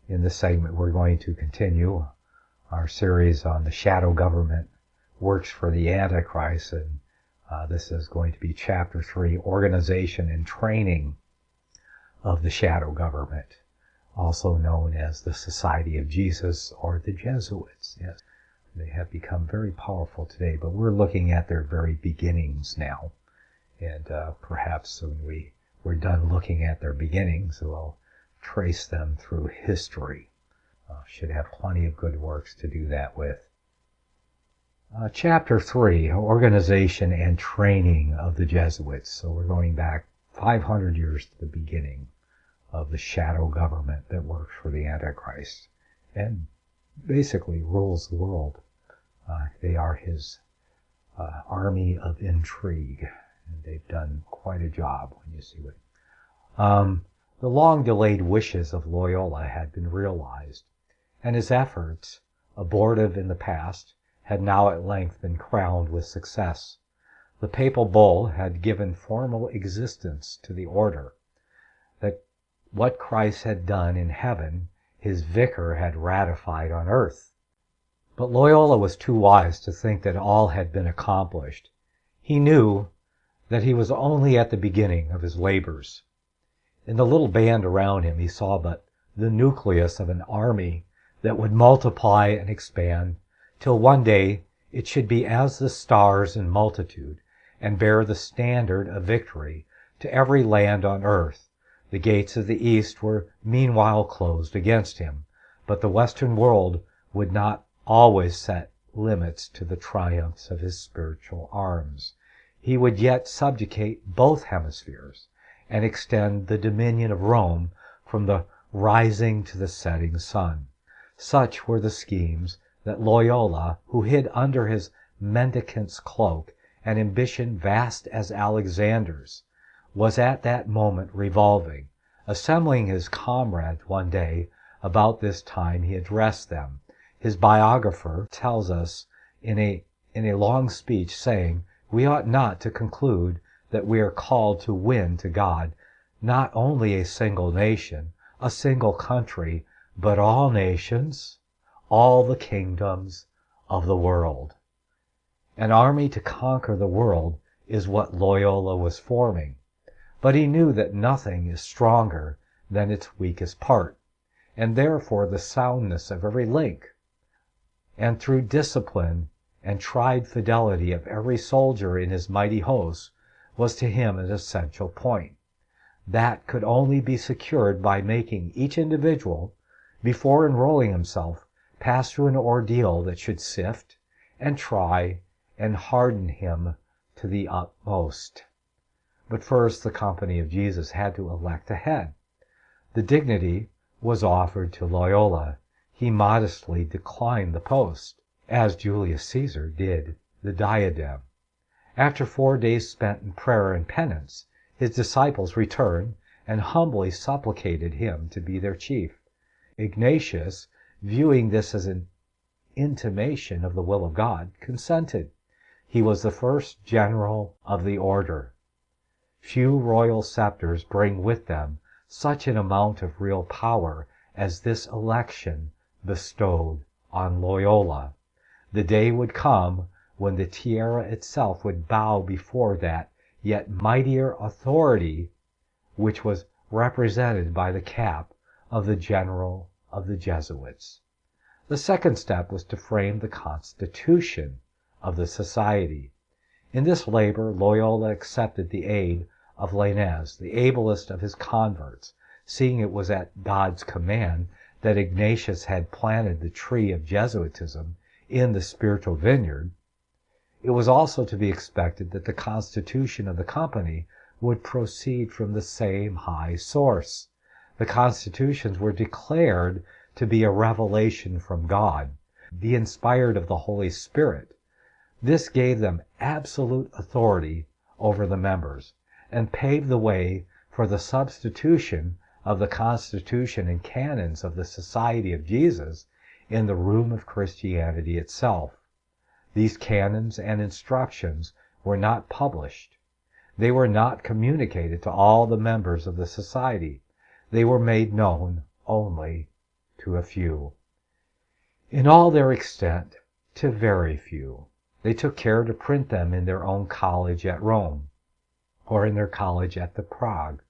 In this segment, we're going to continue our series on the shadow government works for the Antichrist, and this is going to be Chapter 3, Organization and Training of the Shadow Government, also known as the Society of Jesus or the Jesuits. Yes, they have become very powerful today, but we're looking at their very beginnings now. And perhaps when we're done looking at their beginnings, we'll trace them through history. Should have plenty of good works to do that with. Chapter 3, Organization and Training of the Jesuits. So we're going back 500 years to the beginning of the shadow government that works for the Antichrist and basically rules the world. They are his army of intrigue, and they've done quite a job when you see it. The long-delayed wishes of Loyola had been realized, and his efforts, abortive in the past, had now at length been crowned with success. The papal bull had given formal existence to the order. That what Christ had done in heaven, his vicar had ratified on earth. But Loyola was too wise to think that all had been accomplished. He knew that he was only at the beginning of his labors. In the little band around him, he saw but the nucleus of an army that would multiply and expand till one day it should be as the stars in multitude and bear the standard of victory to every land on earth. The gates of the east were meanwhile closed against him, but the western world would not always set limits to the triumphs of his spiritual arms. He would yet subjugate both hemispheres and extend the dominion of Rome from the rising to the setting sun. Such were the schemes that Loyola, who hid under his mendicant's cloak an ambition vast as Alexander's, was at that moment revolving. Assembling his comrades one day, about this time he addressed them. His biographer tells us in a long speech, saying, "We ought not to conclude that we are called to win to God not only a single nation, a single country, but all nations, all the kingdoms of the world." An army to conquer the world is what Loyola was forming. But he knew that nothing is stronger than its weakest part, and therefore the soundness of every link, and through discipline and tried fidelity of every soldier in his mighty host, was to him an essential point. That could only be secured by making each individual, before enrolling himself, pass through an ordeal that should sift and try and harden him to the utmost. But first the company of Jesus had to elect a head. The dignity was offered to Loyola. He modestly declined the post, as Julius Caesar did the diadem. After 4 days spent in prayer and penance, his disciples returned and humbly supplicated him to be their chief. Ignatius, viewing this as an intimation of the will of God, consented. He was the first general of the order. Few royal scepters bring with them such an amount of real power as this election bestowed on Loyola. The day would come when the tiara itself would bow before that yet mightier authority which was represented by the cap of the general of the Jesuits. The second step was to frame the constitution of the society. In this labor, Loyola accepted the aid of Lainez, the ablest of his converts, seeing it was at God's command that Ignatius had planted the tree of Jesuitism in the spiritual vineyard. It was also to be expected that the constitution of the company would proceed from the same high source. The constitutions were declared to be a revelation from God, be inspired of the Holy Spirit. This gave them absolute authority over the members, and paved the way for the substitution of the constitution and canons of the Society of Jesus in the room of Christianity itself. These canons and instructions were not published. They were not communicated to all the members of the society. They were made known only to a few. In all their extent, to very few. They took care to print them in their own college at Rome, or in their college at the Prague.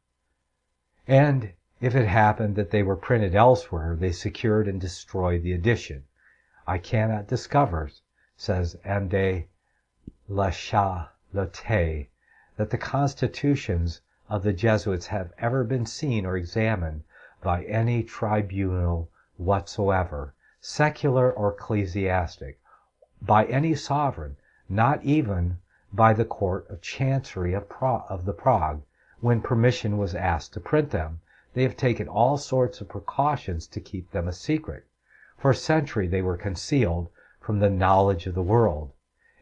And if it happened that they were printed elsewhere, they secured and destroyed the edition. I cannot discover, says M.D. Lachalotte, that the constitutions of the Jesuits have ever been seen or examined by any tribunal whatsoever, secular or ecclesiastic, by any sovereign, not even by the Court of Chancery of the Prague, when permission was asked to print them. They have taken all sorts of precautions to keep them a secret. For a century they were concealed from the knowledge of the world,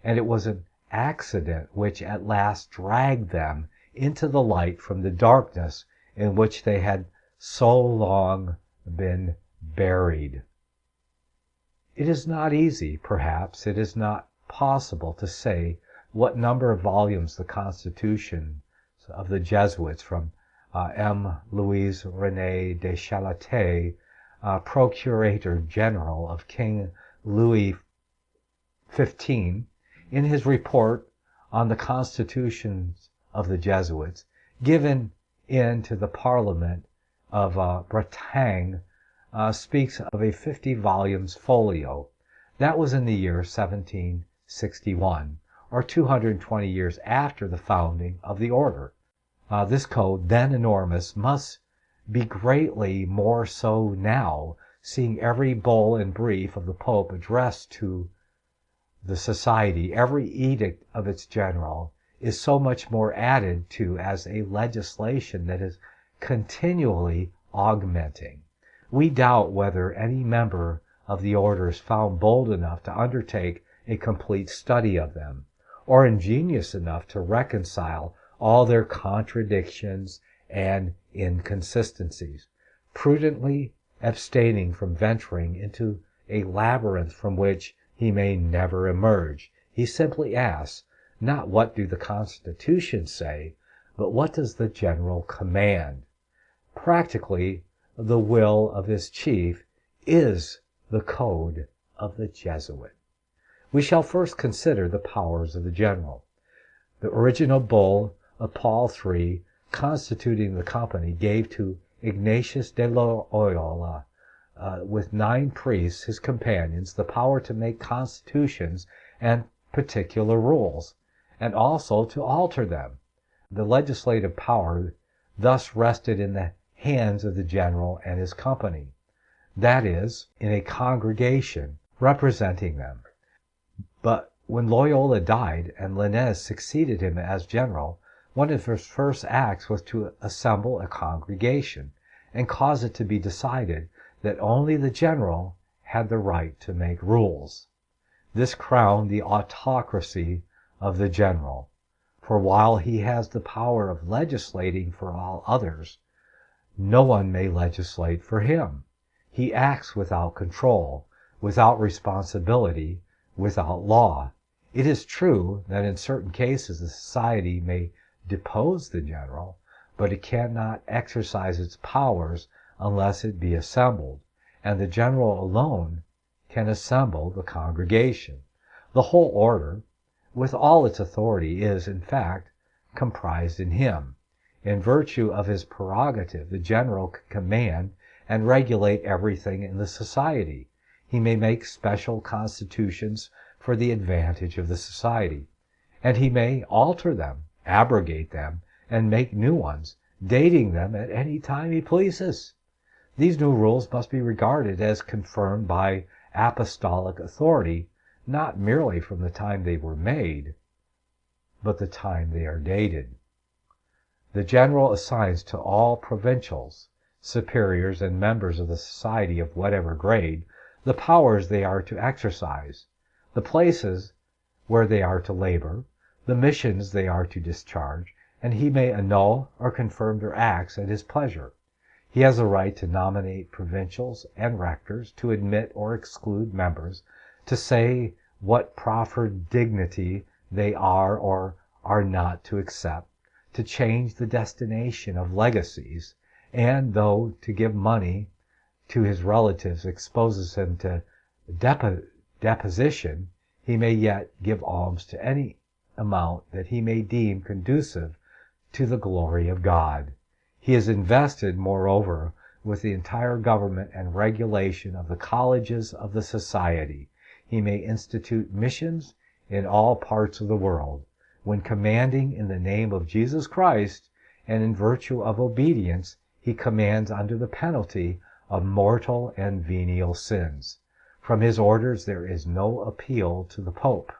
and it was an accident which at last dragged them into the light from the darkness in which they had so long been buried. It is not easy, perhaps it is not possible, to say what number of volumes the Constitution of the Jesuits from M. Louis René de Chalatet, Procurator General of King Louis XV, in his report on the constitutions of the Jesuits, given in to the Parliament of Bretagne, speaks of a 50 volumes folio. That was in the year 1761, or 220 years after the founding of the order. This code, then enormous, must be greatly more so now, seeing every bull and brief of the Pope addressed to the Society, every edict of its general, is so much more added to as a legislation that is continually augmenting. We doubt whether any member of the order is found bold enough to undertake a complete study of them, or ingenious enough to reconcile all their contradictions and inconsistencies, prudently abstaining from venturing into a labyrinth from which he may never emerge. He simply asks, not what do the constitutions say, but what does the general command? Practically, the will of his chief is the code of the Jesuit. We shall first consider the powers of the general. The original bull of Paul III, constituting the company, gave to Ignatius de Loyola, with 9 priests, his companions, the power to make constitutions and particular rules, and also to alter them. The legislative power thus rested in the hands of the general and his company, that is, in a congregation representing them. But when Loyola died and Lainez succeeded him as general, one of his first acts was to assemble a congregation and cause it to be decided that only the general had the right to make rules. This crowned the autocracy of the general, for while he has the power of legislating for all others, no one may legislate for him. He acts without control, without responsibility, without law. It is true that in certain cases the society may depose the general, but it cannot exercise its powers unless it be assembled, and the general alone can assemble the congregation. The whole order, with all its authority, is, in fact, comprised in him. In virtue of his prerogative, the general can command and regulate everything in the society. He may make special constitutions for the advantage of the society, and he may alter them, abrogate them, and make new ones, dating them at any time he pleases. These new rules must be regarded as confirmed by apostolic authority, not merely from the time they were made, but the time they are dated. The general assigns to all provincials, superiors, and members of the society of whatever grade, the powers they are to exercise, the places where they are to labor, the missions they are to discharge, and he may annul or confirm their acts at his pleasure. He has a right to nominate provincials and rectors, to admit or exclude members, to say what proffered dignity they are or are not to accept, to change the destination of legacies, and, though to give money to his relatives exposes him to deposition, he may yet give alms to any amount that he may deem conducive to the glory of God. He is invested, moreover, with the entire government and regulation of the colleges of the society. He may institute missions in all parts of the world. When commanding in the name of Jesus Christ, and in virtue of obedience, he commands under the penalty of mortal and venial sins. From his orders there is no appeal to the Pope.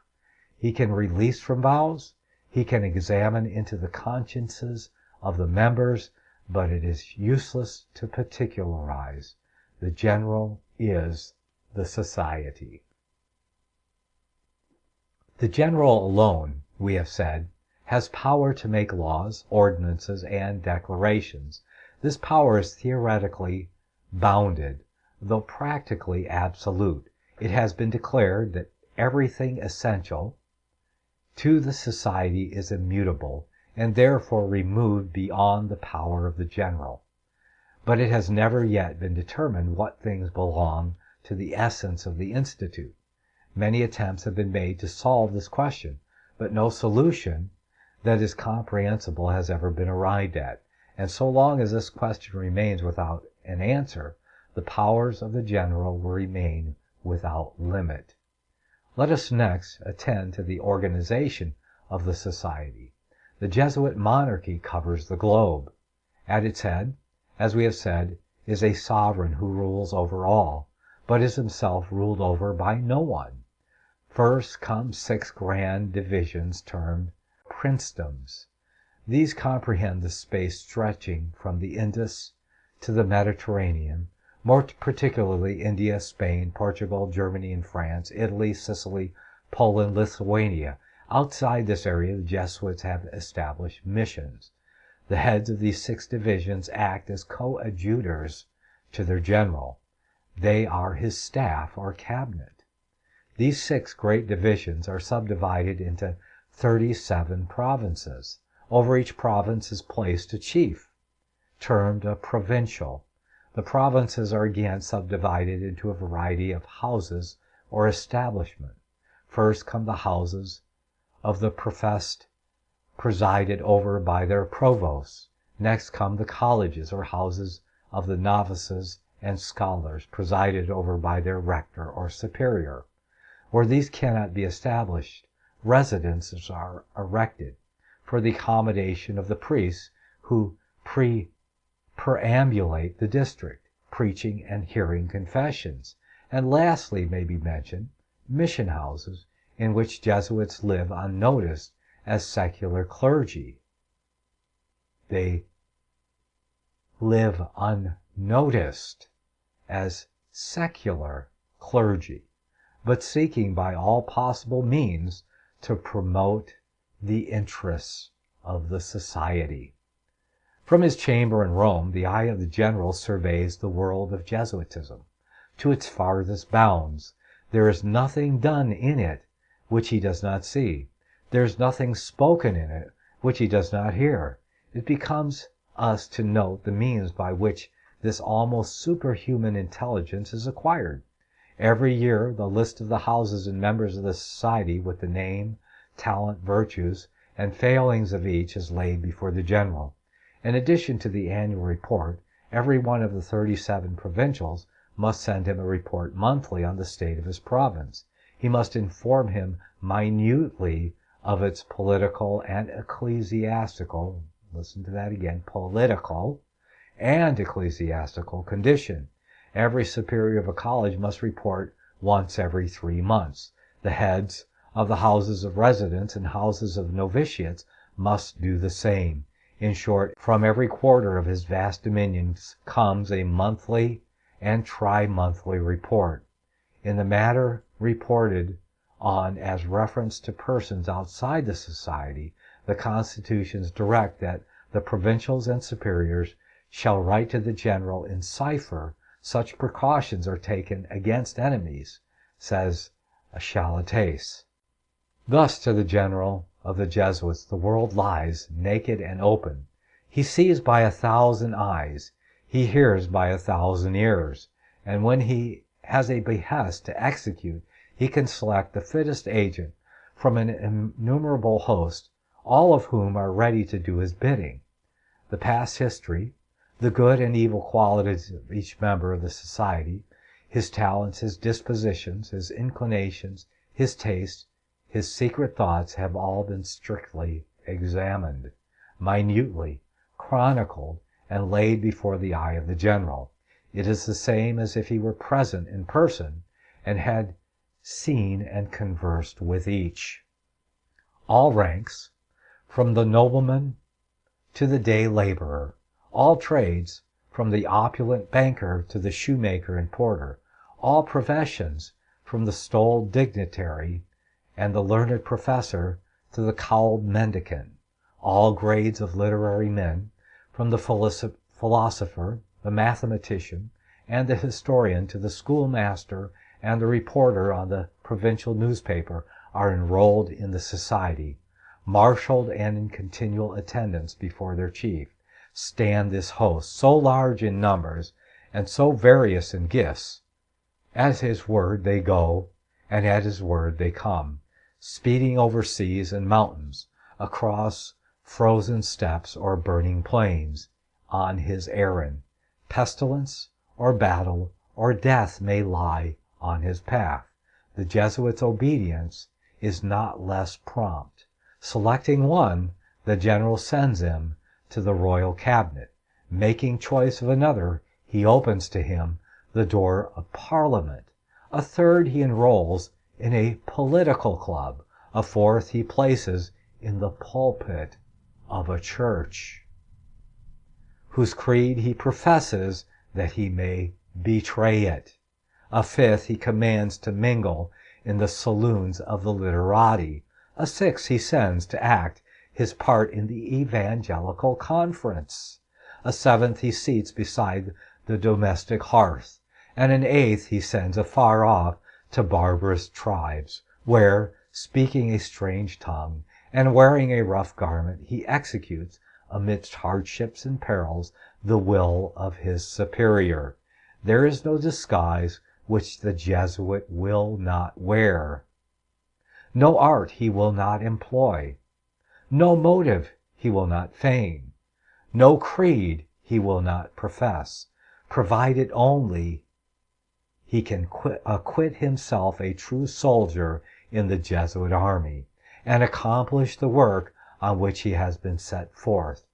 He can release from vows, he can examine into the consciences of the members, but it is useless to particularize. The general is the society. The general alone, we have said, has power to make laws, ordinances, and declarations. This power is theoretically bounded, though practically absolute. It has been declared that everything essential to the society is immutable, and therefore removed beyond the power of the general. But it has never yet been determined what things belong to the essence of the institute. Many attempts have been made to solve this question, but no solution that is comprehensible has ever been arrived at. And so long as this question remains without an answer, the powers of the general will remain without limit. Let us next attend to the organization of the society. The Jesuit monarchy covers the globe. At its head, as we have said, is a sovereign who rules over all, but is himself ruled over by no one. First come 6 grand divisions termed princedoms. These comprehend the space stretching from the Indus to the Mediterranean, more particularly India, Spain, Portugal, Germany, and France, Italy, Sicily, Poland, Lithuania. Outside this area, the Jesuits have established missions. The heads of these 6 divisions act as coadjutors to their general. They are his staff or cabinet. These 6 great divisions are subdivided into 37 provinces. Over each province is placed a chief, termed a provincial. The provinces are again subdivided into a variety of houses or establishments. First come the houses of the professed, presided over by their provosts. Next come the colleges or houses of the novices and scholars, presided over by their rector or superior. Where these cannot be established, residences are erected for the accommodation of the priests who perambulate the district, preaching and hearing confessions. And lastly may be mentioned mission houses, in which Jesuits live unnoticed as secular clergy. They live unnoticed as secular clergy, but seeking by all possible means to promote the interests of the society. From his chamber in Rome, the eye of the general surveys the world of Jesuitism to its farthest bounds. There is nothing done in it which he does not see. There is nothing spoken in it which he does not hear. It becomes us to note the means by which this almost superhuman intelligence is acquired. Every year, the list of the houses and members of the society with the name, talent, virtues, and failings of each is laid before the general. In addition to the annual report, every one of the 37 provincials must send him a report monthly on the state of his province. He must inform him minutely of its political and ecclesiastical, listen to that again, political and ecclesiastical condition. Every superior of a college must report once every 3 months. The heads of the houses of residence and houses of novitiates must do the same. In short, from every quarter of his vast dominions comes a monthly and tri-monthly report. In the matter reported on as reference to persons outside the society, the constitutions direct that the provincials and superiors shall write to the general in cipher. Such precautions are taken against enemies, says Chalates. Thus to the general of the Jesuits the world lies naked and open. He sees by 1,000 eyes, he hears by 1,000 ears, and when he has a behest to execute, he can select the fittest agent from an innumerable host, all of whom are ready to do his bidding. The past history, the good and evil qualities of each member of the society, his talents, his dispositions, his inclinations, his tastes, his secret thoughts have all been strictly examined, minutely chronicled, and laid before the eye of the general. It is the same as if he were present in person and had seen and conversed with each. All ranks, from the nobleman to the day laborer, all trades, from the opulent banker to the shoemaker and porter, all professions, from the stoled dignitary and the learned professor to the cowled mendicant, all grades of literary men, from the philosopher, the mathematician, and the historian to the schoolmaster and the reporter on the provincial newspaper, are enrolled in the society. Marshaled and in continual attendance before their chief, stand this host, so large in numbers and so various in gifts. At his word they go, and at his word they come, speeding over seas and mountains, across frozen steppes or burning plains, on his errand. Pestilence or battle or death may lie on his path. The Jesuit's obedience is not less prompt. Selecting one, the general sends him to the royal cabinet. Making choice of another, he opens to him the door of Parliament. A third he enrolls in a political club. A fourth he places in the pulpit of a church, whose creed he professes that he may betray it. A fifth he commands to mingle in the saloons of the literati. A sixth he sends to act his part in the evangelical conference. A seventh he seats beside the domestic hearth. And an eighth he sends afar off to barbarous tribes, where, speaking a strange tongue and wearing a rough garment, he executes, amidst hardships and perils, the will of his superior. There is no disguise which the Jesuit will not wear. No art he will not employ. No motive he will not feign. No creed he will not profess, provided only he can acquit himself a true soldier in the Jesuit army, and accomplish the work on which he has been set forth.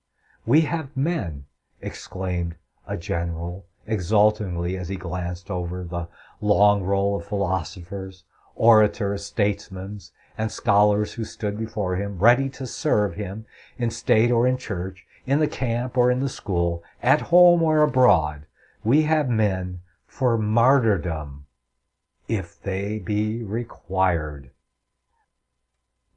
"We have men," exclaimed a general exultingly as he glanced over the long roll of philosophers, orators, statesmen, and scholars who stood before him, ready to serve him in state or in church, in the camp or in the school, at home or abroad. "We have men for martyrdom, if they be required."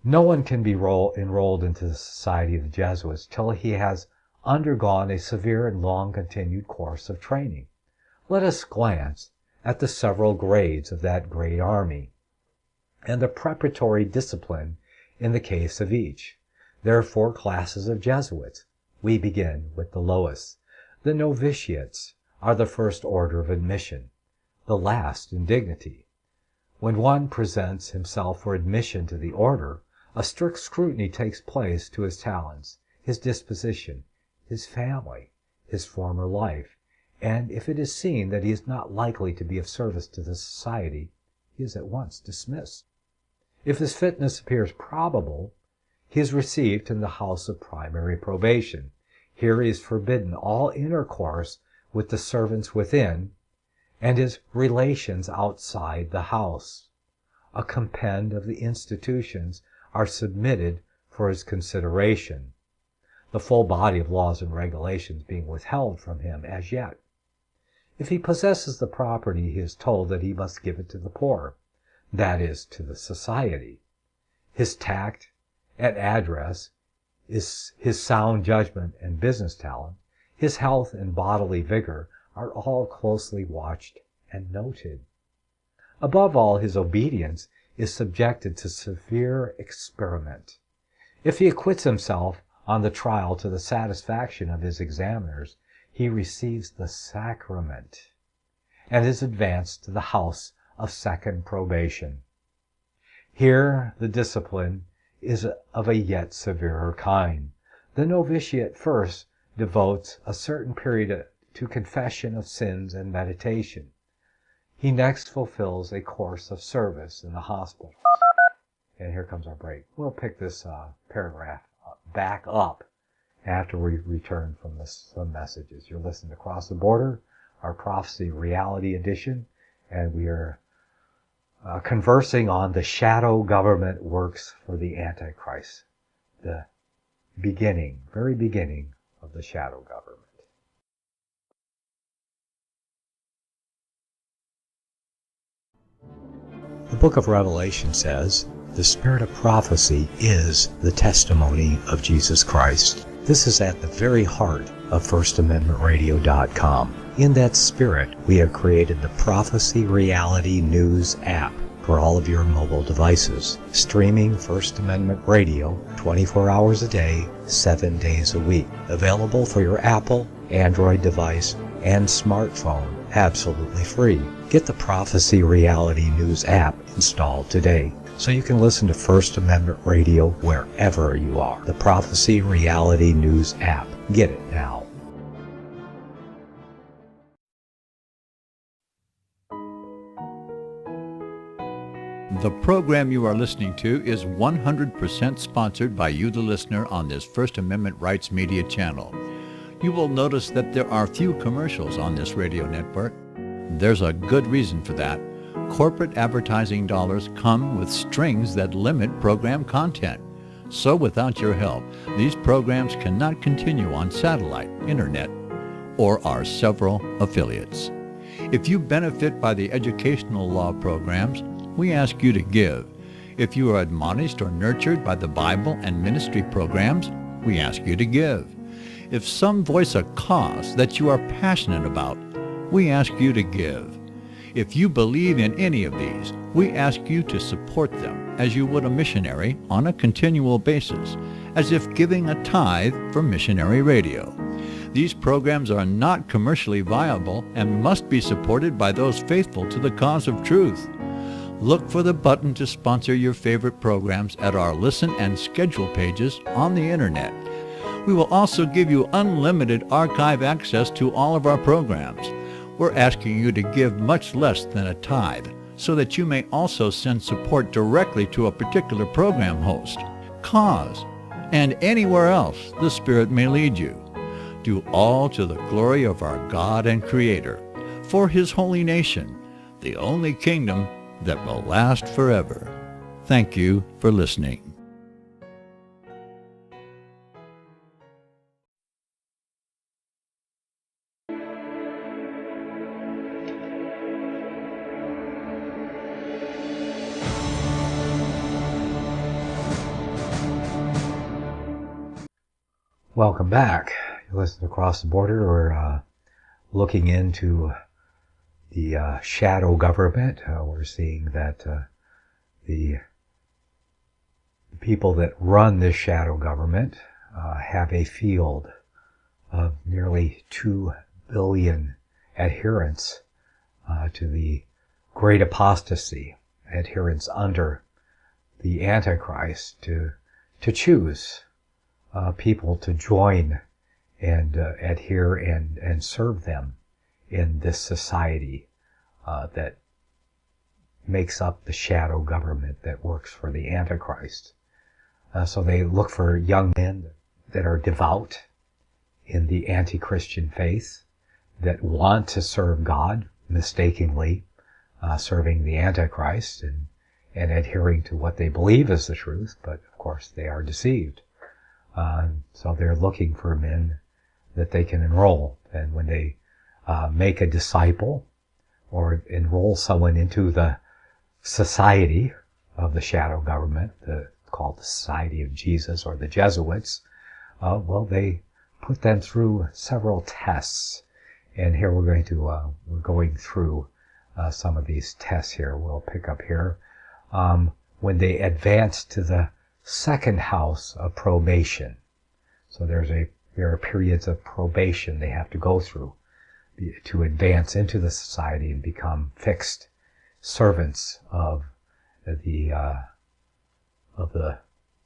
No one can be enrolled into the Society of the Jesuits till he has undergone a severe and long-continued course of training. Let us glance at the several grades of that great army, and the preparatory discipline in the case of each. There are 4 classes of Jesuits. We begin with the lowest. The novitiates are the first order of admission, the last in dignity. When one presents himself for admission to the order, a strict scrutiny takes place to his talents, his disposition, his family, his former life, and if it is seen that he is not likely to be of service to the society, he is at once dismissed. If his fitness appears probable, he is received in the house of primary probation. Here he is forbidden all intercourse with the servants within and his relations outside the house. A compend of the institutions are submitted for his consideration, the full body of laws and regulations being withheld from him as yet. If he possesses the property, he is told that he must give it to the poor, that is, to the society. His tact and address, his sound judgment and business talent, his health and bodily vigor are all closely watched and noted. Above all, his obedience is subjected to severe experiment. If he acquits himself on the trial to the satisfaction of his examiners, he receives the sacrament. and is advanced to the house of second probation. Here the discipline is of a yet severer kind. The novitiate first devotes a certain period to confession of sins and meditation. He next fulfills a course of service in the hospitals. And here comes our break. We'll pick this paragraph back up after we return from some messages. You're listening to Across the Border, our Prophecy Reality Edition, and we are conversing on the shadow government works for the Antichrist, the beginning, very beginning of the shadow government. The book of Revelation says, the spirit of prophecy is the testimony of Jesus Christ. This is at the very heart of FirstAmendmentRadio.com. In that spirit, we have created the Prophecy Reality News app for all of your mobile devices, streaming First Amendment Radio 24 hours a day, 7 days a week. Available for your Apple, Android device, and smartphone, absolutely free. Get the Prophecy Reality News app installed today, so you can listen to First Amendment Radio wherever you are. The Prophecy Reality News app. Get it now. The program you are listening to is 100% sponsored by you, the listener, on this First Amendment Rights Media channel. You will notice that there are few commercials on this radio network. There's a good reason for that. Corporate advertising dollars come with strings that limit program content. So without your help, these programs cannot continue on satellite, internet, or our several affiliates. If you benefit by the educational law programs, we ask you to give. If you are admonished or nurtured by the Bible and ministry programs, we ask you to give. If some voice a cause that you are passionate about, we ask you to give. If you believe in any of these, we ask you to support them as you would a missionary on a continual basis, as if giving a tithe for missionary radio. These programs are not commercially viable and must be supported by those faithful to the cause of truth. Look for the button to sponsor your favorite programs at our listen and schedule pages on the internet. We will also give you unlimited archive access to all of our programs. We're asking you to give much less than a tithe, so that you may also send support directly to a particular program host, cause, and anywhere else the Spirit may lead you. Do all to the glory of our God and Creator, for His holy nation, the only kingdom that will last forever. Thank you for listening. Welcome back. You listen to Across the Border. We're looking into the shadow government. We're seeing that the people that run this shadow government have a field of nearly 2 billion adherents to the great apostasy, adherents under the Antichrist, to choose people to join and adhere and serve them in this society that makes up the shadow government that works for the Antichrist. So they look for young men that are devout in the anti-Christian faith, that want to serve God, mistakenly serving the Antichrist and adhering to what they believe is the truth, but of course they are deceived. So they're looking for men that they can enroll. And when they make a disciple or enroll someone into the society of the shadow government, called the Society of Jesus or the Jesuits, they put them through several tests. And here we're going through some of these tests here. We'll pick up here. When they advance to the second house of probation. So there are periods of probation they have to go through to advance into the society and become fixed servants of the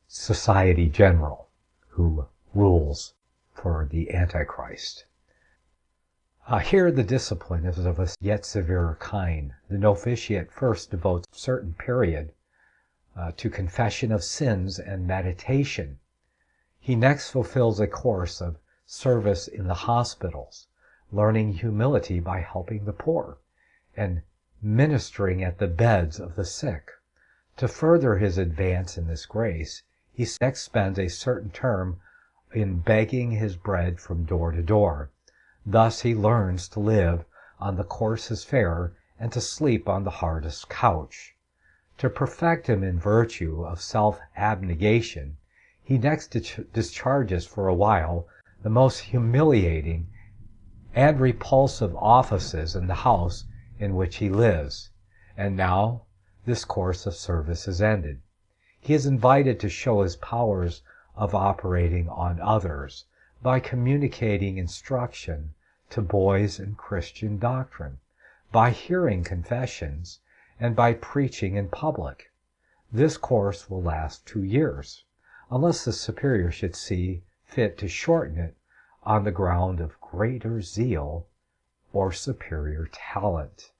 society general who rules for the Antichrist. Here the discipline is of a yet severer kind. The novitiate first devotes a certain period to confession of sins and meditation. He next fulfills a course of service in the hospitals, learning humility by helping the poor, and ministering at the beds of the sick. To further his advance in this grace, he next spends a certain term in begging his bread from door to door. Thus he learns to live on the coarsest fare and to sleep on the hardest couch. To perfect him in virtue of self-abnegation, he next discharges for a while the most humiliating and repulsive offices in the house in which he lives. And now this course of service is ended. He is invited to show his powers of operating on others by communicating instruction to boys in Christian doctrine, by hearing confessions, and by preaching in public. This course will last 2 years, unless the superior should see fit to shorten it on the ground of greater zeal or superior talent.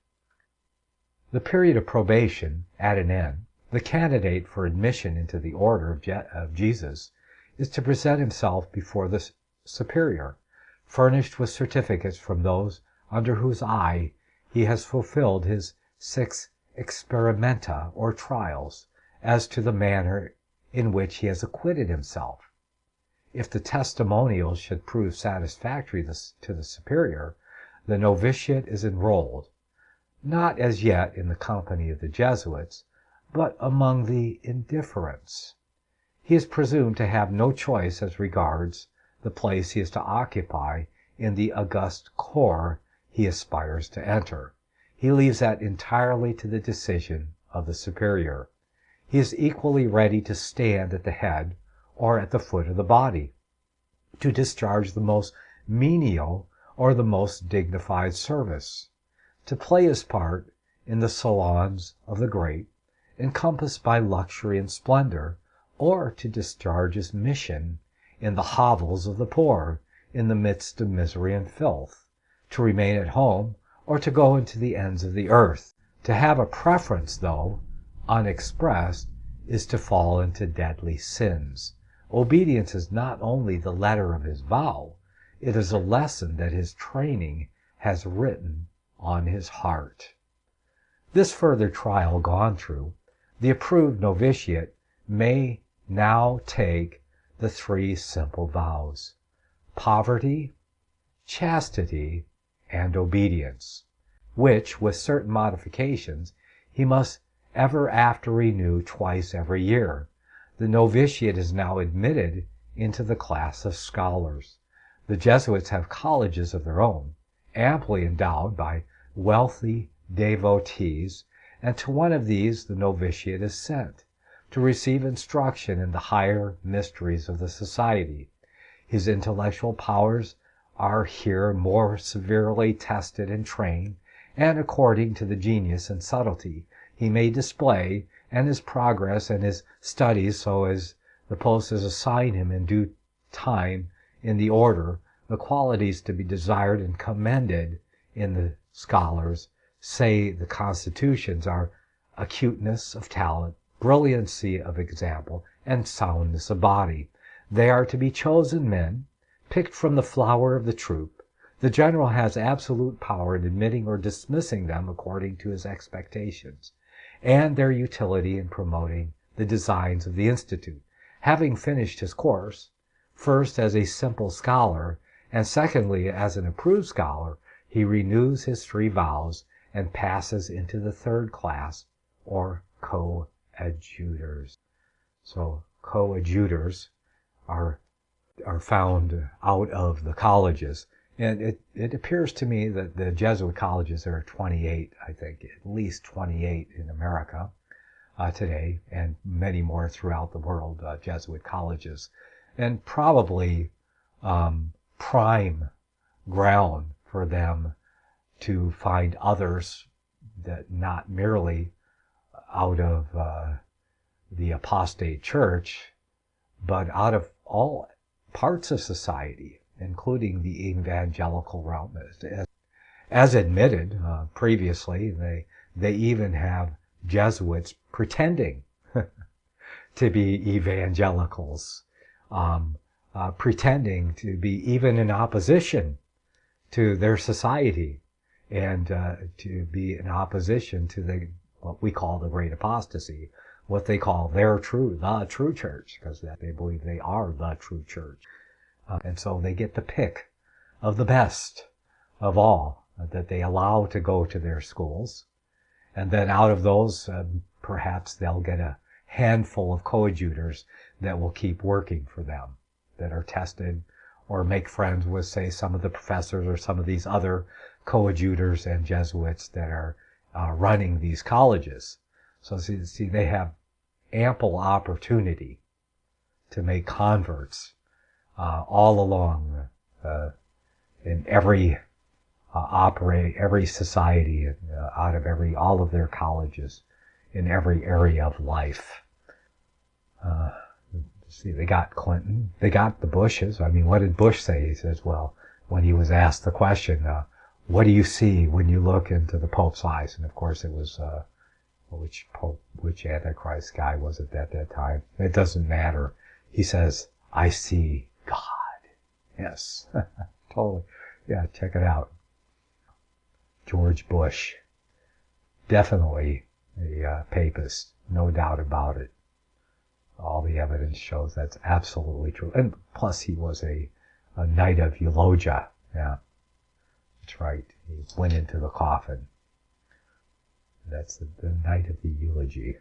The period of probation at an end, the candidate for admission into the order of Jesus is to present himself before the superior, furnished with certificates from those under whose eye he has fulfilled his 6 experimenta or trials as to the manner in which he has acquitted himself. If the testimonials should prove satisfactory to the superior, the novitiate is enrolled, not as yet in the company of the Jesuits, but among the indifferents. He is presumed to have no choice as regards the place he is to occupy in the august corps he aspires to enter. He leaves that entirely to the decision of the superior. He is equally ready to stand at the head or at the foot of the body, to discharge the most menial or the most dignified service, to play his part in the salons of the great, encompassed by luxury and splendor, or to discharge his mission in the hovels of the poor, in the midst of misery and filth, to remain at home, or to go into the ends of the earth. To have a preference, though unexpressed, is to fall into deadly sins. Obedience is not only the letter of his vow, it is a lesson that his training has written on his heart. This further trial gone through, the approved novitiate may now take the 3 simple vows: poverty, chastity, and obedience, which, with certain modifications, he must ever after renew twice every year. The novitiate is now admitted into the class of scholars. The Jesuits have colleges of their own, amply endowed by wealthy devotees, and to one of these the novitiate is sent, to receive instruction in the higher mysteries of the society. His intellectual powers are here more severely tested and trained, and according to the genius and subtlety he may display, and his progress and his studies, so as the posts assign him in due time in the order, the qualities to be desired and commended in the scholars, say the constitutions, are acuteness of talent, brilliancy of example, and soundness of body. They are to be chosen men, picked from the flower of the troop. The general has absolute power in admitting or dismissing them according to his expectations, and their utility in promoting the designs of the Institute. Having finished his course, first as a simple scholar, and secondly as an approved scholar, he renews his 3 vows and passes into the 3rd class, or coadjutors. So coadjutors are found out of the colleges. And it appears to me that the Jesuit colleges, there are 28, I think, at least 28 in America today, and many more throughout the world, Jesuit colleges. And probably prime ground for them to find others that not merely out of the apostate church, but out of all parts of society, including the evangelical realm. As admitted previously, they even have Jesuits pretending to be evangelicals, pretending to be even in opposition to their society, and to be in opposition to what we call the great apostasy, what they call the true church, because they believe they are the true church. And so they get the pick of the best of all that they allow to go to their schools. And then out of those, perhaps they'll get a handful of coadjutors that will keep working for them, that are tested, or make friends with, say, some of the professors or some of these other coadjutors and Jesuits that are running these colleges. So see, they have ample opportunity to make converts all along in every every society, out of all of their colleges, in every area of life. See, they got Clinton, they got the Bushes. I mean, what did Bush say? He says, well, when he was asked the question, what do you see when you look into the Pope's eyes? And of course it was, which Antichrist guy was it at that time? It doesn't matter. He says, I see God. Yes, totally. Yeah, check it out. George Bush, definitely a papist, no doubt about it. All the evidence shows that's absolutely true. And plus he was a knight of eulogia. Yeah, that's right. He went into the coffin. That's the night of the eulogy.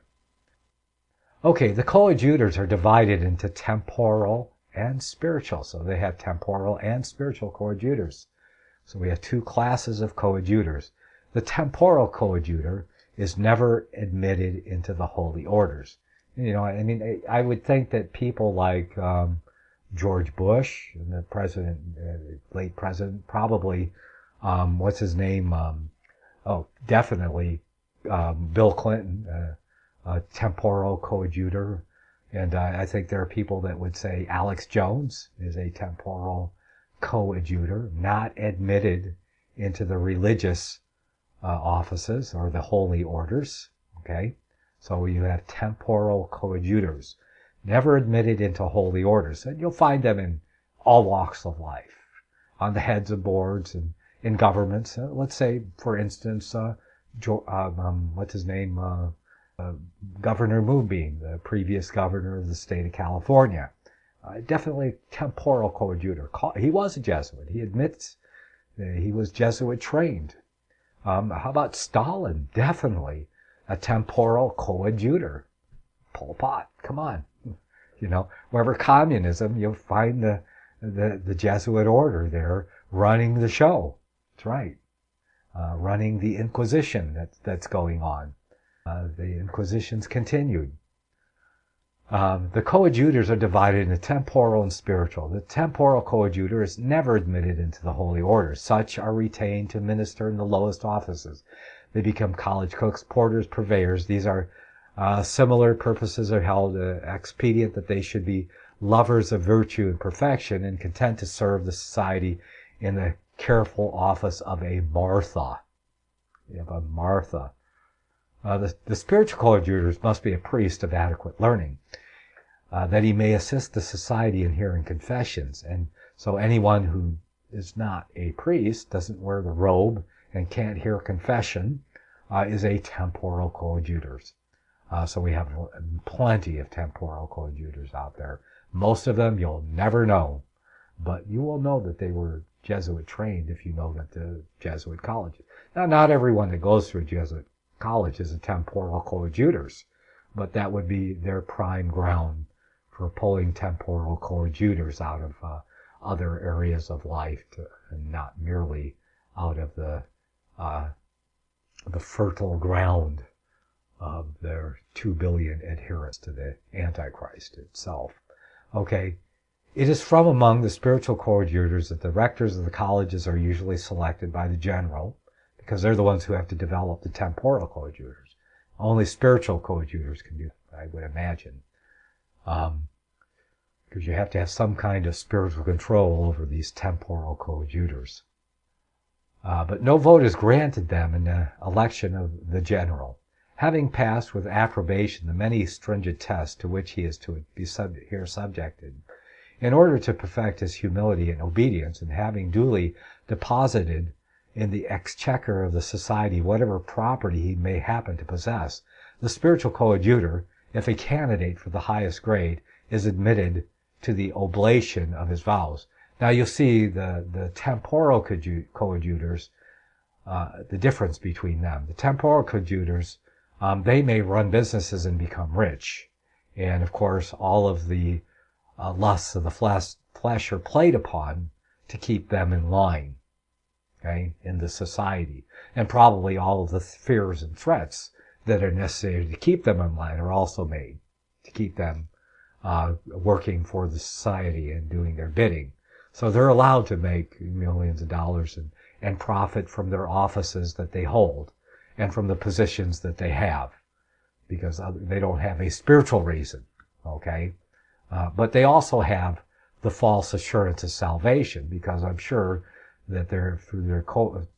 Okay, the coadjutors are divided into temporal and spiritual. So they have temporal and spiritual coadjutors. So we have two classes of coadjutors. The temporal coadjutor is never admitted into the holy orders. You know, I mean, I would think that people like George Bush, and the president, late president, probably, what's his name? Definitely Bill Clinton, a temporal coadjutor. And I think there are people that would say Alex Jones is a temporal coadjutor, not admitted into the religious offices or the holy orders. Okay, so you have temporal coadjutors, never admitted into holy orders, and you'll find them in all walks of life, on the heads of boards and in governments. Let's say, for instance, what's his name? Governor Moonbeam, the previous governor of the state of California. Definitely temporal coadjutor. He was a Jesuit. He admits that he was Jesuit trained. How about Stalin? Definitely a temporal coadjutor. Pol Pot, come on. You know, wherever communism, you'll find the Jesuit order there running the show. That's right. Running the Inquisition that's going on. The Inquisition's continued. The coadjutors are divided into temporal and spiritual. The temporal coadjutor is never admitted into the holy orders. Such are retained to minister in the lowest offices. They become college cooks, porters, purveyors. These are similar purposes are held expedient that they should be lovers of virtue and perfection and content to serve the society in the careful office of a Martha. You have a Martha. The spiritual coadjutors must be a priest of adequate learning, that he may assist the society in hearing confessions. And so anyone who is not a priest, doesn't wear the robe, and can't hear confession, is a temporal coadjutors. So we have plenty of temporal coadjutors out there. Most of them you'll never know, but you will know that they were Jesuit trained if you know that the Jesuit colleges. Now, not everyone that goes through a Jesuit college is a temporal coadjutors, but that would be their prime ground for pulling temporal coadjutors out of other areas of life, and not merely out of the fertile ground of their 2 billion adherents to the Antichrist itself. Okay, it is from among the spiritual coadjutors that the rectors of the colleges are usually selected by the general. because they're the ones who have to develop the temporal coadjutors. Only spiritual coadjutors can do that, I would imagine. Because you have to have some kind of spiritual control over these temporal coadjutors. But no vote is granted them in the election of the general, having passed with approbation the many stringent tests to which he is to be here subjected. In order to perfect his humility and obedience, and having duly deposited in the exchequer of the society whatever property he may happen to possess, the spiritual coadjutor, if a candidate for the highest grade, is admitted to the oblation of his vows. Now you'll see the temporal coadjutors, the difference between them. The temporal coadjutors, they may run businesses and become rich. And of course, all of the lusts of the flesh are played upon to keep them in line, okay, in the society. And probably all of the fears and threats that are necessary to keep them in line are also made to keep them working for the society and doing their bidding. So they're allowed to make millions of dollars and profit from their offices that they hold and from the positions that they have, because they don't have a spiritual reason, okay? But they also have the false assurance of salvation, because I'm sure that they're through their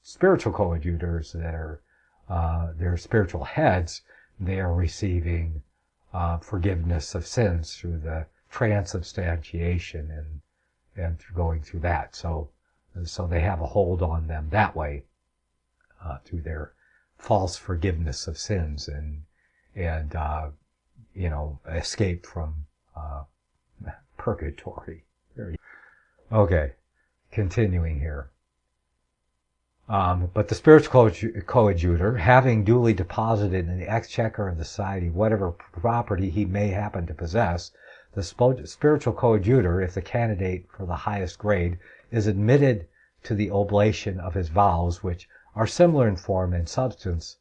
spiritual coadjutors that are their spiritual heads, they are receiving forgiveness of sins through the transubstantiation and going through that. So they have a hold on them that way through their false forgiveness of sins and escape from purgatory. Okay, continuing here. But the spiritual coadjutor, having duly deposited in the exchequer of the society whatever property he may happen to possess, the spiritual coadjutor, if the candidate for the highest grade, is admitted to the oblation of his vows, which are similar in form and substance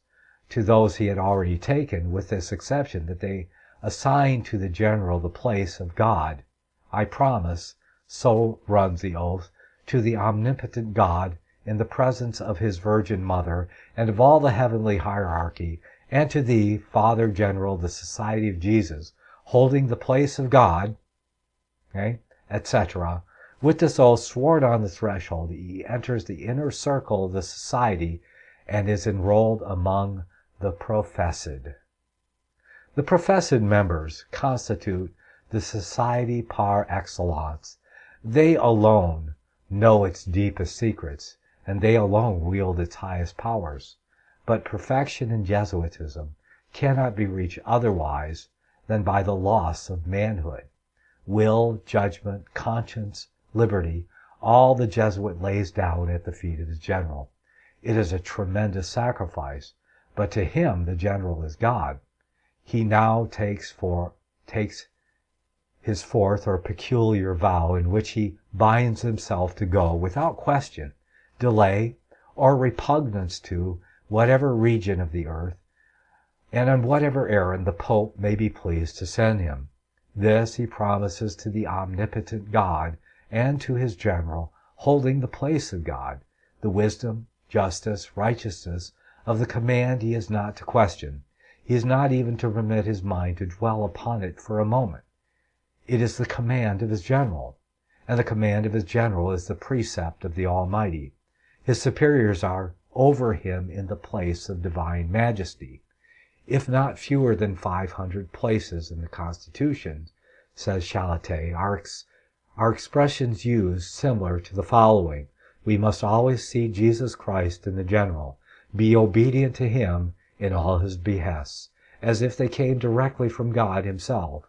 to those he had already taken, with this exception, that they assign to the general the place of God. I promise, so runs the oath, to the omnipotent God, in the presence of his Virgin Mother, and of all the heavenly hierarchy, and to thee, Father General of the Society of Jesus, holding the place of God, okay, etc. With this oath sworn on the threshold, he enters the inner circle of the society and is enrolled among the professed. The professed members constitute the society par excellence. They alone know its deepest secrets, and they alone wield its highest powers. But perfection in Jesuitism cannot be reached otherwise than by the loss of manhood. Will, judgment, conscience, liberty, all the Jesuit lays down at the feet of his general. It is a tremendous sacrifice, but to him the general is God. He now takes his fourth or peculiar vow, in which he binds himself to go without question, delay, or repugnance to whatever region of the earth, and on whatever errand the Pope may be pleased to send him. This he promises to the omnipotent God and to his general, holding the place of God. The wisdom, justice, righteousness of the command he is not to question. He is not even to permit his mind to dwell upon it for a moment. It is the command of his general, and the command of his general is the precept of the Almighty. His superiors are over him in the place of divine majesty. If not fewer than 500 places in the Constitution, says Chalatet, are expressions used similar to the following: we must always see Jesus Christ in the general, be obedient to him in all his behests, as if they came directly from God himself.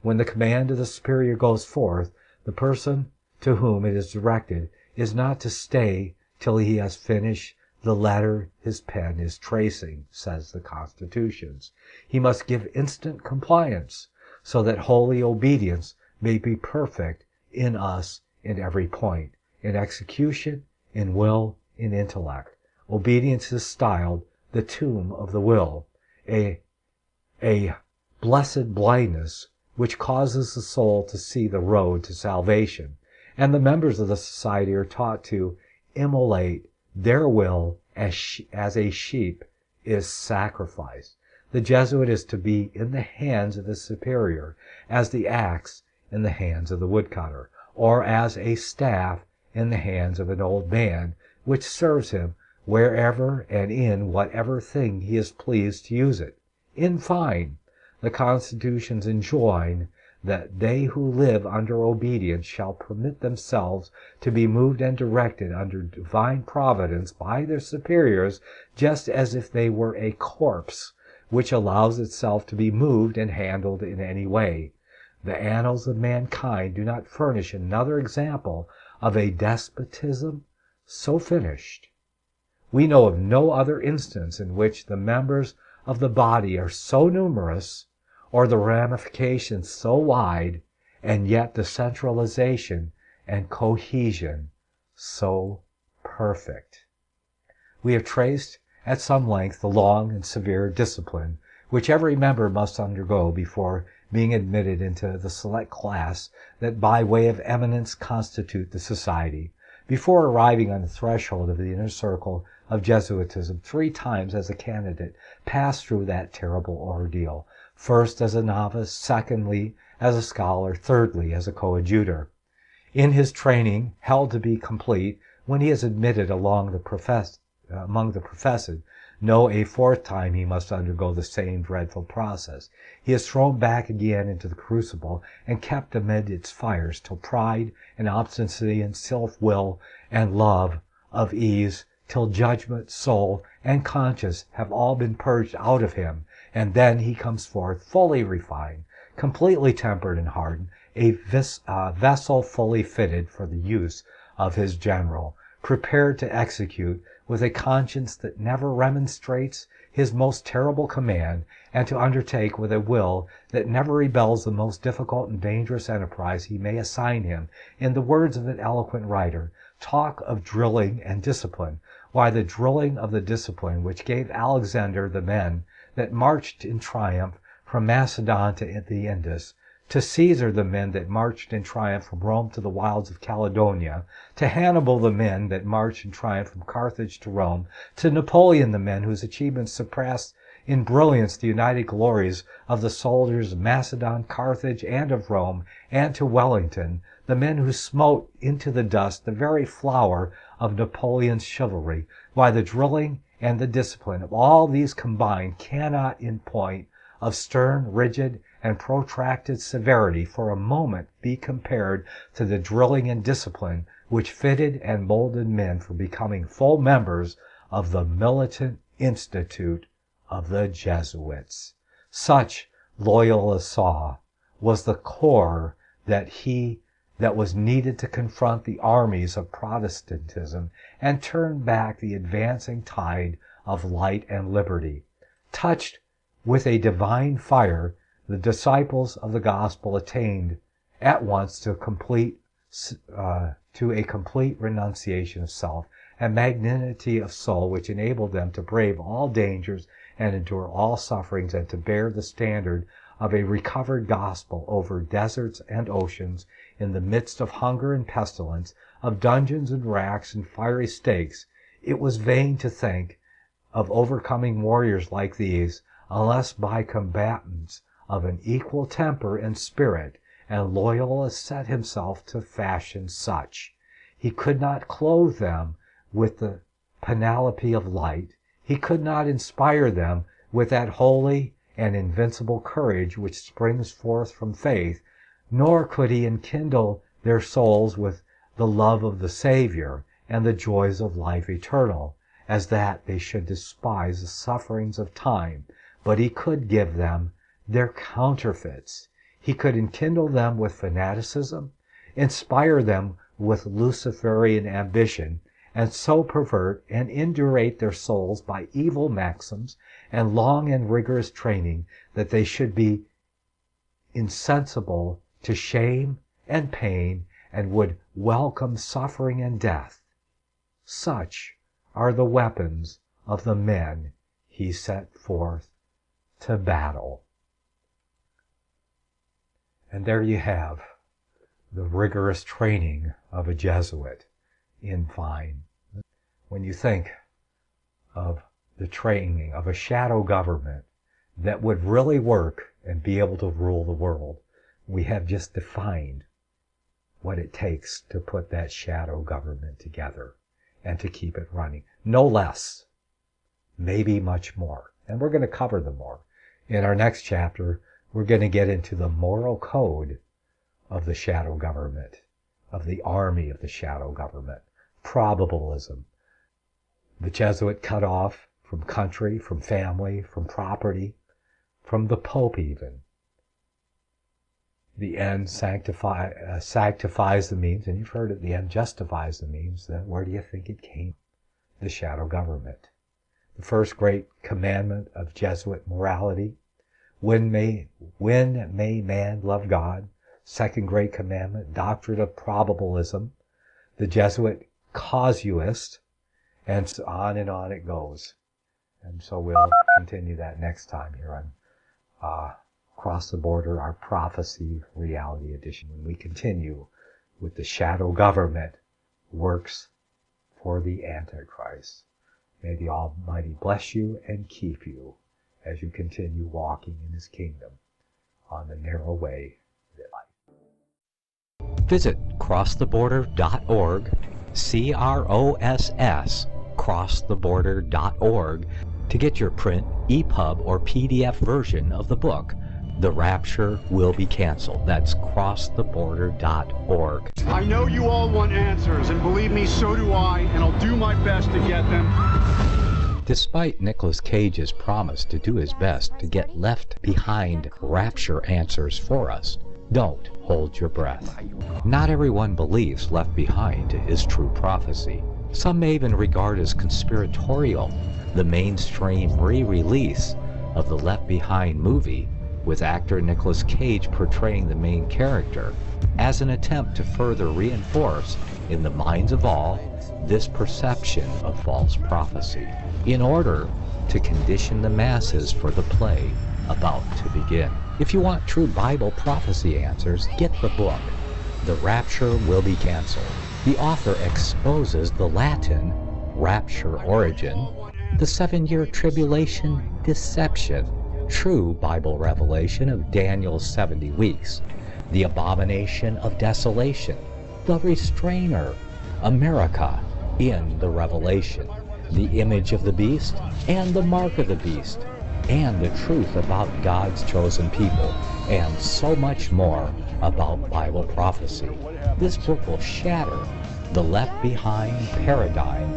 When the command of the superior goes forth, the person to whom it is directed is not to stay till he has finished the letter his pen is tracing, says the Constitutions. He must give instant compliance, so that holy obedience may be perfect in us in every point, in execution, in will, in intellect. Obedience is styled the tomb of the will, a blessed blindness which causes the soul to see the road to salvation, and the members of the society are taught to immolate their will as a sheep is sacrificed. The Jesuit is to be in the hands of his superior, as the axe in the hands of the woodcutter, or as a staff in the hands of an old man, which serves him wherever and in whatever thing he is pleased to use it. In fine, the constitutions enjoin that they who live under obedience shall permit themselves to be moved and directed under divine providence by their superiors, just as if they were a corpse which allows itself to be moved and handled in any way. The annals of mankind do not furnish another example of a despotism so finished. We know of no other instance in which the members of the body are so numerous, or the ramifications so wide, and yet the centralization and cohesion so perfect. We have traced at some length the long and severe discipline which every member must undergo before being admitted into the select class that by way of eminence constitute the society. Before arriving on the threshold of the inner circle of Jesuitism, 3 times as a candidate passed through that terrible ordeal. First as a novice, secondly as a scholar, thirdly as a coadjutor. In his training, held to be complete, when he is admitted among the professed, know a 4th time he must undergo the same dreadful process. He is thrown back again into the crucible and kept amid its fires till pride and obstinacy and self-will and love of ease, till judgment, soul, and conscience have all been purged out of him, and then he comes forth fully refined, completely tempered and hardened, a vessel fully fitted for the use of his general, prepared to execute with a conscience that never remonstrates his most terrible command, and to undertake with a will that never rebels the most difficult and dangerous enterprise he may assign him. In the words of an eloquent writer, talk of drilling and discipline. Why, the drilling of the discipline which gave Alexander the men that marched in triumph from Macedon to the Indus, to Caesar the men that marched in triumph from Rome to the wilds of Caledonia, to Hannibal the men that marched in triumph from Carthage to Rome, to Napoleon the men whose achievements surpassed in brilliance the united glories of the soldiers of Macedon, Carthage, and of Rome, and to Wellington, the men who smote into the dust the very flower of Napoleon's chivalry. Why, the drilling and the discipline of all these combined cannot, in point of stern, rigid, and protracted severity, for a moment be compared to the drilling and discipline which fitted and molded men for becoming full members of the militant institute of the Jesuits. Such, Loyola saw, was the core that was needed to confront the armies of Protestantism and turn back the advancing tide of light and liberty. Touched with a divine fire, the disciples of the gospel attained at once to a complete renunciation of self and magnanimity of soul, which enabled them to brave all dangers and endure all sufferings, and to bear the standard of a recovered gospel over deserts and oceans, in the midst of hunger and pestilence, of dungeons and racks and fiery stakes. It was vain to think of overcoming warriors like these, unless by combatants of an equal temper and spirit, and Loyola set himself to fashion such. He could not clothe them with the panoply of light. He could not inspire them with that holy and invincible courage which springs forth from faith, nor could he enkindle their souls with the love of the Savior and the joys of life eternal, as that they should despise the sufferings of time, but he could give them their counterfeits. He could enkindle them with fanaticism, inspire them with Luciferian ambition, and so pervert and indurate their souls by evil maxims and long and rigorous training, that they should be insensible to shame and pain, and would welcome suffering and death. Such are the weapons of the men he set forth to battle. And there you have the rigorous training of a Jesuit in fine. when you think of the training of a shadow government that would really work and be able to rule the world, we have just defined what it takes to put that shadow government together and to keep it running. No less, maybe much more. And we're going to cover them more. In our next chapter, we're going to get into the moral code of the shadow government, of the army of the shadow government, probabilism, the Jesuit cut off from country, from family, from property, from the Pope even. The end sanctifies the means, and you've heard it, the end justifies the means. Then where do you think it came? The shadow government. The first great commandment of Jesuit morality, when may man love God? Second great commandment, doctrine of probabilism, the Jesuit casuist, and so on and on it goes. And so we'll continue that next time here on Across the Border, our Prophecy Reality Edition, when we continue with the shadow government works for the Antichrist. May the Almighty bless you and keep you as you continue walking in His kingdom on the narrow way of life. Visit crosstheborder.org, CROSS, crosstheborder.org, to get your print, EPUB, or PDF version of the book, The Rapture Will Be Canceled. That's crosstheborder.org. I know you all want answers, and believe me, so do I, and I'll do my best to get them. Despite Nicolas Cage's promise to do his best to get left behind rapture answers for us, don't hold your breath. Not everyone believes Left Behind is true prophecy. Some may even regard as conspiratorial the mainstream re-release of the Left Behind movie with actor Nicolas Cage portraying the main character as an attempt to further reinforce in the minds of all this perception of false prophecy in order to condition the masses for the play about to begin. If you want true Bible prophecy answers, get the book, The Rapture Will Be Canceled. The author exposes the Latin rapture origin, the 7-year tribulation deception, true Bible revelation of Daniel's 70 weeks, the abomination of desolation, the restrainer, America in the Revelation, the image of the beast and the mark of the beast, and the truth about God's chosen people, and so much more about Bible prophecy. This book will shatter the Left Behind paradigm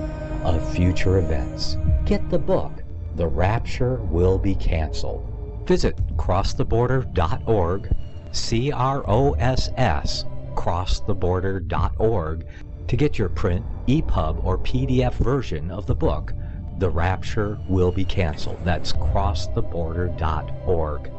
of future events. Get the book, The Rapture Will Be Canceled. Visit crosstheborder.org, CROSS, crosstheborder.org, to get your print, EPUB, or PDF version of the book, The Rapture Will Be Canceled. That's crosstheborder.org.